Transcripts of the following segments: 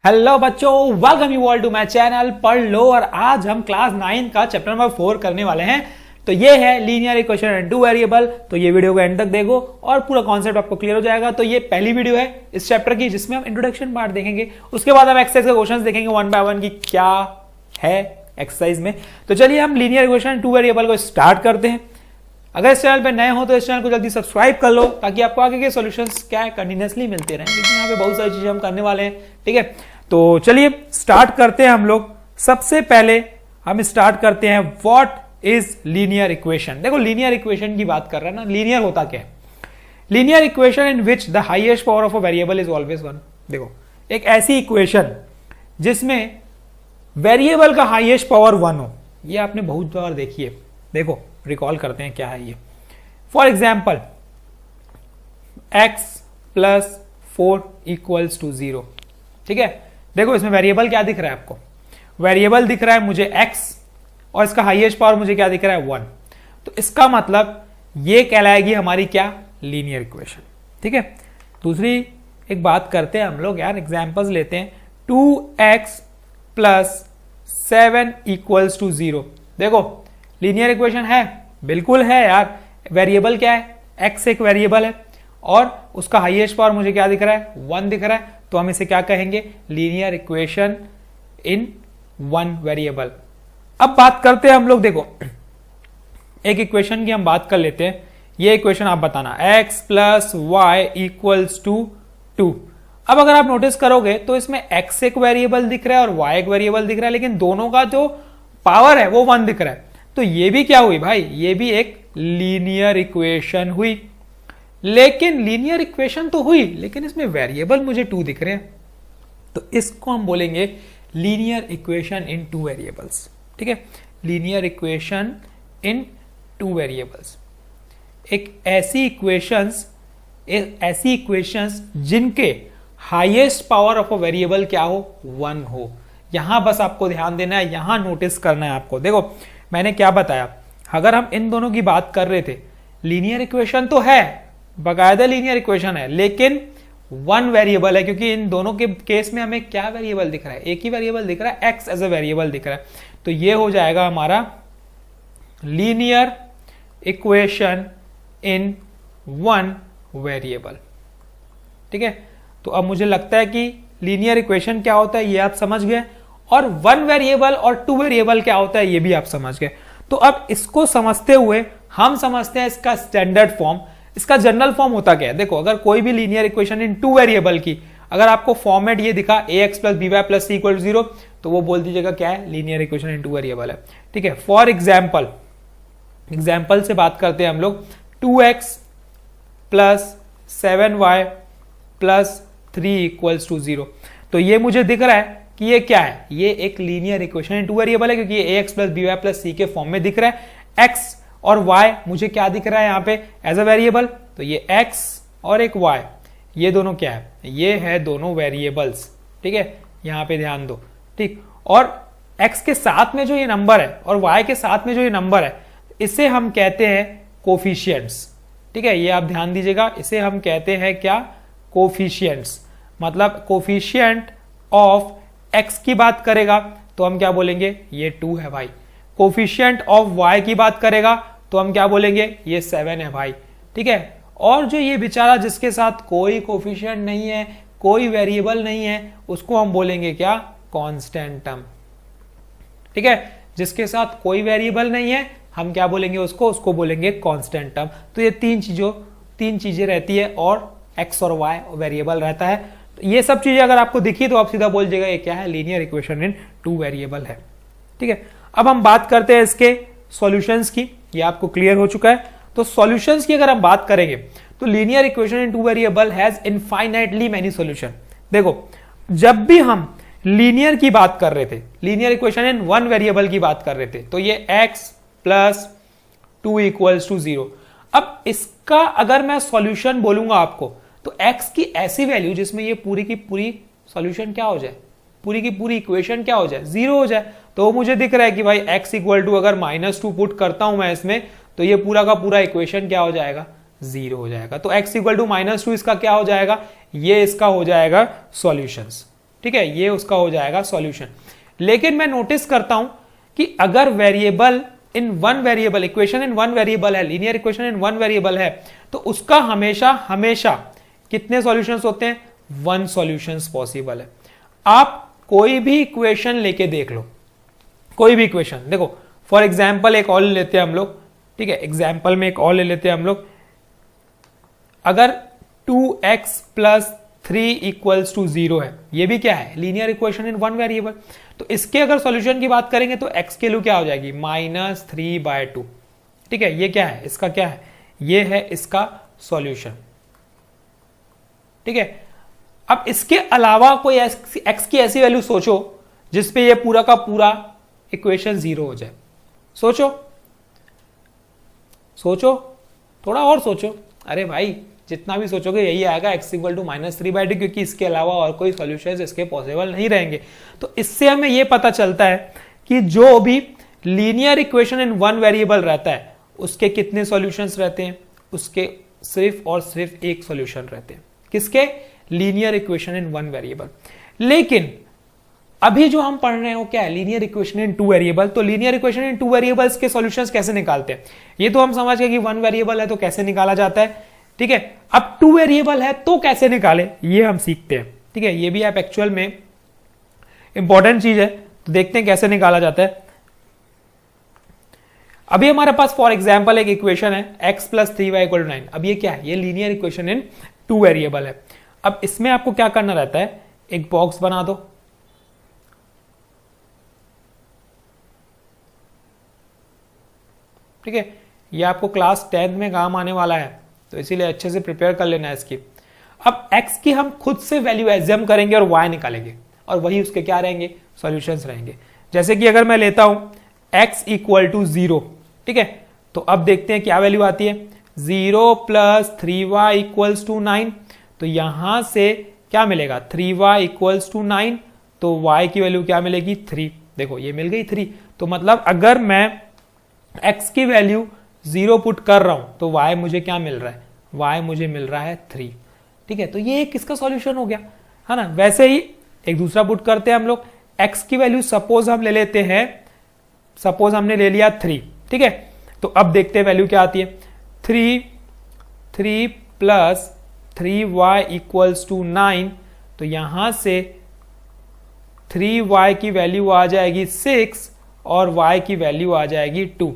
Hello बच्चों, welcome you all to my channel Padh Lo. और आज हम क्लास 9 का चैप्टर नंबर 4 करने वाले हैं। तो ये है linear equation and to variable. तो ये वीडियो को एंड तक देखो और पूरा कॉन्सेप्ट आपको क्लियर हो जाएगा। तो ये पहली वीडियो है इस चैप्टर की जिसमें हम इंट्रोडक्शन पार्ट देखेंगे, उसके बाद हम एक्सरसाइज के क्वेश्चंस देखेंगे 1 बाय 1 की क्या है एक्सरसाइज में। तो चलिए हम linear equation and two variable को स्टार्ट करते हैं। अगर इस चैनल पे नए हो तो इस चैनल को जल्दी सब्सक्राइब कर लो ताकि आपको आगे के सॉल्यूशंस क्या है कंटिन्यूअसली मिलते रहें, क्योंकि यहाँ पे बहुत सारी चीजें हम करने वाले हैं। ठीक है, तो चलिए स्टार्ट करते हैं हम लोग। सबसे पहले हम स्टार्ट करते हैं व्हाट इज लीनियर इक्वेशन। देखो लीनियर इक्वेशन की बात कर रहे हैं ना, लीनियर होता क्या है? Linear equation in which the highest power of a variable is always 1। देखो एक ऐसी इक्वेशन जिसमें वेरिएबल का हाईएस्ट पावर 1 हो, ये आपने बहुत बार देखी है। देखो रिकॉल करते हैं क्या है ये। For example x + 4 = 0। ठीक है, देखो इसमें वेरिएबल क्या दिख रहा है आपको? वेरिएबल दिख रहा है मुझे x और इसका हाईएस्ट पावर मुझे क्या दिख रहा है 1। तो इसका मतलब ये कहलाएगी हमारी क्या? Linear equation. ठीक है, दूसरी एक बात करते हैं हम लोग यार, एग्जांपल्स लेते हैं। 2x + 7 = 0। देखो लीनियर इक्वेशन है, बिल्कुल है यार। वेरिएबल क्या है? x एक वेरिएबल है और उसका हाईएस्ट पावर मुझे क्या दिख रहा है? 1 दिख रहा है। तो हम इसे क्या कहेंगे? लीनियर इक्वेशन इन 1 वेरिएबल। अब बात करते हैं हम लोग। देखो एक इक्वेशन की हम बात कर लेते हैं। ये इक्वेशन आप बताना, x + y = 2। अब अगर आप नोटिस करोगे तो इसमें x एक वेरिएबल दिख रहा है और y एक वेरिएबल दिख रहा है, लेकिन दोनों का जो पावर है वो 1 दिख रहा है। तो ये भी क्या हुई भाई? ये भी एक लीनियर इक्वेशन हुई। लेकिन लीनियर इक्वेशन तो हुई, लेकिन इसमें वेरिएबल मुझे 2 दिख रहे हैं। तो इसको हम बोलेंगे लीनियर इक्वेशन इन 2 वेरिएबल्स। ठीक है, लीनियर इक्वेशन इन 2 वेरिएबल्स। एक ऐसी इक्वेशंस जिनके highest power of a variable क्या हो? 1 हो। यहां बस आपको ध्यान देना है, यहां नोटिस करना है आपको। देखो मैंने क्या बताया, अगर हम इन दोनों की बात कर रहे थे, लीनियर इक्वेशन तो है, बाकायदा लीनियर इक्वेशन है, लेकिन 1 वेरिएबल है, क्योंकि इन दोनों के केस में हमें क्या वेरिएबल दिख रहा है? एक ही वेरिएबल दिख रहा है, x एज अ वेरिएबल दिख रहा है। तो ये हो जाएगा हमारा लीनियर इक्वेशन इन 1 वेरिएबल। ठीक है, तो अब मुझे लगता है कि लीनियर इक्वेशन क्या होता है ये आप समझ गए, और 1 वेरिएबल और 2 वेरिएबल क्या होता है ये भी आप समझ गए। तो अब इसको समझते हुए हम समझते हैं इसका स्टैंडर्ड फॉर्म। इसका जनरल फॉर्म होता क्या है? देखो अगर कोई भी लीनियर इक्वेशन इन 2 वेरिएबल की अगर आपको फॉर्मेट ये दिखा ax + by + c = 0, तो वो बोल दीजिएगा क्या है? लीनियर इक्वेशन इन 2 वेरिएबल है। ठीक है, फॉर एग्जाम्पल से बात करते हैं हम लोग। 2x + 7y + 3 = 0। तो ये मुझे दिख रहा है कि ये क्या है? ये एक लीनियर इक्वेशन इन 2 वेरिएबल है, क्योंकि ये ax + by + c के फॉर्म में दिख रहा है। x और y मुझे क्या दिख रहा है यहाँ पे एज अ वेरिएबल? तो ये x और एक y, ये दोनों क्या है? ये है दोनों वेरिएबल्स। ठीक है, यहाँ पे ध्यान दो। ठीक, और x के साथ में जो ये नंबर है और y के साथ में जो ये नंबर है, इसे हम कहते हैं कोफिशिएंट्स। ठीक है, ये आप ध्यान दीजिएगा, इसे हम कहते हैं क्या? कोफिशिएंट्स। मतलब कोफिशिएंट ऑफ x की बात करेगा तो हम क्या बोलेंगे? ये 2 है भाई। कोफिशिएंट ऑफ y की बात करेगा तो हम क्या बोलेंगे? ये 7 है भाई। ठीक है, और जो ये बेचारा जिसके साथ कोई कोफिशिएंट नहीं है, कोई वेरिएबल नहीं है, उसको हम बोलेंगे क्या? Constant term. ठीक है, जिसके साथ कोई वेरिएबल नहीं है हम क्या बोलेंगे? उसको बोलेंगे कांस्टेंट टर्म। तो ये तीन चीजें रहती है और x और y वेरिएबल रहता है। तो ये सब चीजें अगर आपको दिखी तो आप सीधा बोल जाएगा ये क्या है? लीनियर इक्वेशन इन 2 वेरिएबल है। ठीक है, अब हम बात करते हैं इसके सॉल्यूशंस की। ये आपको क्लियर हो चुका है। तो सॉल्यूशंस की अगर हम बात करेंगे तो linear equation in 2 variable has infinitely many solution. देखो जब भी हम लीनियर की बात कर रहे थे, लीनियर इक्वेशन इन 1 वेरिएबल की बात कर रहे थे, तो ये x + 2 = 0। अब इसका अगर मैं सॉल्यूशन बोलूंगा आपको, तो x की ऐसी वैल्यू जिसमें ये पूरी की पूरी सॉल्यूशन क्या हो जाए? पूरी की पूरी इक्वेशन क्या हो जाए? 0 हो जाए। तो मुझे दिख रहा है कि भाई x = अगर -2 पुट करता हूं मैं इसमें, तो ये पूरा का पूरा इक्वेशन क्या हो जाएगा? 0 हो जाएगा। तो x = -2 इसका क्या हो जाएगा? ये इसका हो जाएगा सॉल्यूशंस। ठीक है, ये उसका हो जाएगा सॉल्यूशन। लेकिन मैं नोटिस करता हूं कि अगर variable in one variable, equation in one variable है, linear equation in one variable है, तो उसका हमेशा हमेशा कितने सॉल्यूशंस होते हैं? वन सॉल्यूशंस पॉसिबल है। आप कोई भी इक्वेशन लेके देख लो, कोई भी इक्वेशन देखो, फॉर एग्जाम्पल एक और ले लेते हैं हम लोग, ठीक है, एग्जाम्पल में एक और ले लेते हैं हम लोग। अगर 2x प्लस 3 इक्वल्स टू 0 है, ये भी क्या है? Linear equation in one variable. तो इसके अगर सॉल्यूशन की बात करेंगे तो x के लिए क्या हो जाएगी? -3/2। ठीक है, ये क्या है? इसका क्या है? ये है इसका सॉल्यूशन। ठीक है, अब इसके अलावा कोई x की ऐसी वैल्यू सोचो जिसपे ये पूरा का पूरा इक्वेशन 0 हो जाए। सोचो सोचो, थोड़ा और सोचो। अरे भाई जितना भी सोचोगे यही आएगा, x = -3/2, क्योंकि इसके अलावा और कोई सॉल्यूशन इसके पॉसिबल नहीं रहेंगे। तो इससे हमें यह पता चलता है कि जो भी linear equation in one variable रहता है उसके कितने सॉल्यूशंस रहते हैं? उसके सिर्फ और सिर्फ एक सॉल्यूशन रहते हैं। किसके? Linear equation in one variable. लेकिन अभी जो हम पढ़ रहे हो क्या है? Linear equation in two variable. तो linear equation in two variables के सॉल्यूशंस कैसे निकालते हैं? ये तो हम समझ गए कि वन वेरिएबल है तो कैसे निकाला जाता है। ठीक है, अब टू वेरिएबल है तो कैसे निकाले ये हम सीखते हैं। ठीक है, ये भी आप एक्चुअल में इंपॉर्टेंट चीज है, तो देखते हैं कैसे निकाला जाता है। अभी हमारे पास फॉर एग्जाम्पल एक इक्वेशन है x + 3y = 9। अब ये क्या है? ये linear equation in two variable है। अब इसमें आपको क्या करना रहता है? एक बॉक्स बना दो, ठीक है, ये आपको क्लास 10th में काम आने वाला है, तो इसीलिए अच्छे से प्रिपेयर कर लेना है इसकी। अब x की हम खुद से वैल्यू एज्यूम करेंगे और y निकालेंगे, और वही उसके क्या रहेंगे? सॉल्यूशंस रहेंगे। जैसे कि अगर मैं लेता हूं x = 0, ठीक है, तो अब देखते हैं क्या वैल्यू आती है। 0 + 3y = 9, तो यहां से क्या मिलेगा? 3y = 9, तो y की वैल्यू क्या मिलेगी? 3। देखो ये मिल गई 3। तो मतलब अगर मैं x की वैल्यू 0 पुट कर रहा हूं तो y मुझे क्या मिल रहा है? y मुझे मिल रहा है 3। ठीक है, तो ये एक किसका सॉल्यूशन हो गया, है ना। वैसे ही एक दूसरा पुट करते हैं हम लोग। x की वैल्यू सपोज हम ले लेते हैं, सपोज हमने ले लिया 3, ठीक है, तो अब देखते हैं वैल्यू क्या आती है। 3 + 3y = 9, तो यहां से 3y की वैल्यू आ जाएगी 6 और y की वैल्यू आ जाएगी 2।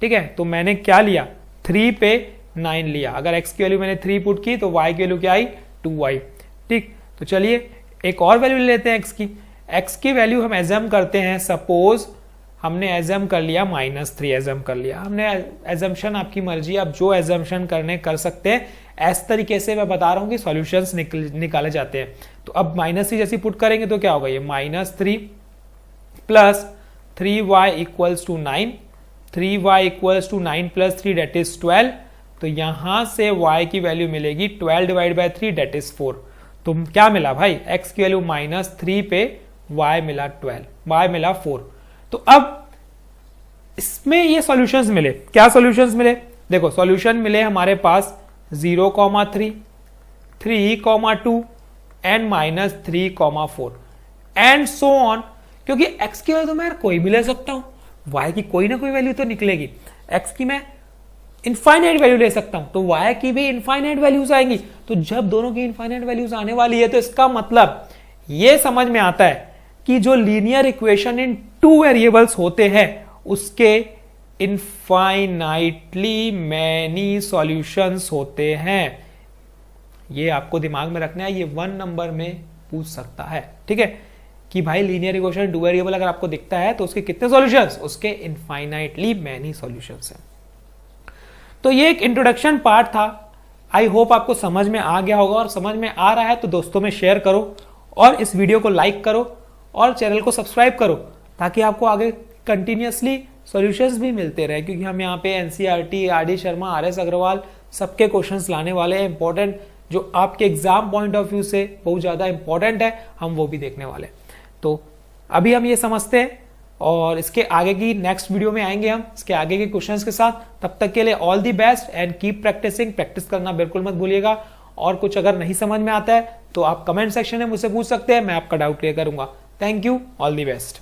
ठीक है, तो मैंने क्या लिया? 3 पे 9 लिया। अगर x की वैल्यू मैंने 3 पुट की तो y की वैल्यू क्या आई? 2y। ठीक, तो चलिए एक और वैल्यू ले लेते हैं x की। x की वैल्यू हम एज्यूम करते हैं, सपोज हमने एज्यूम कर लिया -3 एज्यूम कर लिया। हमने एज्यूम्पशन आपकी मर्जी, आप जो एज्यूम्पशन करने कर सकते हैं। इस तरीके से मैं बता रहा हूं कि सॉल्यूशंस निकाले जाते हैं। तो अब -3 जैसी पुट करेंगे तो क्या होगा? ये -3 + 3y = 9, 3y = 9 + 3 दैट इज 12। तो यहां से y की वैल्यू मिलेगी 12 / 3 दैट इज 4। तो क्या मिला भाई? x की वैल्यू -3 पे y मिला 12, y मिला 4। तो अब इसमें ये सॉल्यूशंस मिले। क्या सॉल्यूशंस मिले? देखो सॉल्यूशन मिले हमारे पास 0,3, 3,2 एंड -3,4 एंड सो ऑन। क्योंकि x की वैल्यू तो मैं यार कोई भी ले सकता हूं, y की कोई ना कोई वैल्यू तो निकलेगी। x की मैं इनफाइनाइट वैल्यू ले सकता हूं, तो y की भी इनफाइनाइट वैल्यूज आएंगी। तो जब दोनों की इनफाइनाइट वैल्यूज आने वाली है तो इसका मतलब यह समझ में आता है कि जो linear equation in two variables होते हैं उसके इनफाइनाइटली मैनी सॉल्यूशंस होते हैं। ये आपको दिमाग में रखना है, ये 1 नंबर में पूछ सकता है। ठीक है, कि भाई लीनियर इक्वेशन टू वेरिएबल अगर आपको दिखता है तो उसके कितने सॉल्यूशंस? उसके इनफाइनाइटली मैनी सॉल्यूशंस हैं। तो ये एक इंट्रोडक्शन पार्ट था। आई होप आपको समझ में आ गया होगा, और समझ में आ रहा है तो दोस्तों में शेयर करो और इस वीडियो को लाइक करो और चैनल को सब्सक्राइब करो, ताकि आपको आगे कंटिन्यूअसली सॉल्यूशंस भी मिलते रहे। क्योंकि हम यहाँ पे NCERT, R D. Sharma, R S. Agrawal सबके क्वेश्चंस लाने वाले हैं इंपॉर्टेंट, जो आपके एग्जाम पॉइंट ऑफ व्यू से बहुत ज्यादा इंपॉर्टेंट है, हम वो भी देखने वाले। तो अभी हम ये समझते हैं और इसके आगे की नेक्स्ट वीडियो में आएंगे हम इसके आगे के क्वेश्चंस के साथ। तब तक के लिए all the best and keep practising. Practice करना बिल्कुल मत भूलिएगा, और कुछ अगर नहीं समझ में आता है तो आप कमेंट सेक्शन में मुझसे पूछ सकते हैं, मैं आपका डाउट क्लियर करूंगा। Thank you, all the best.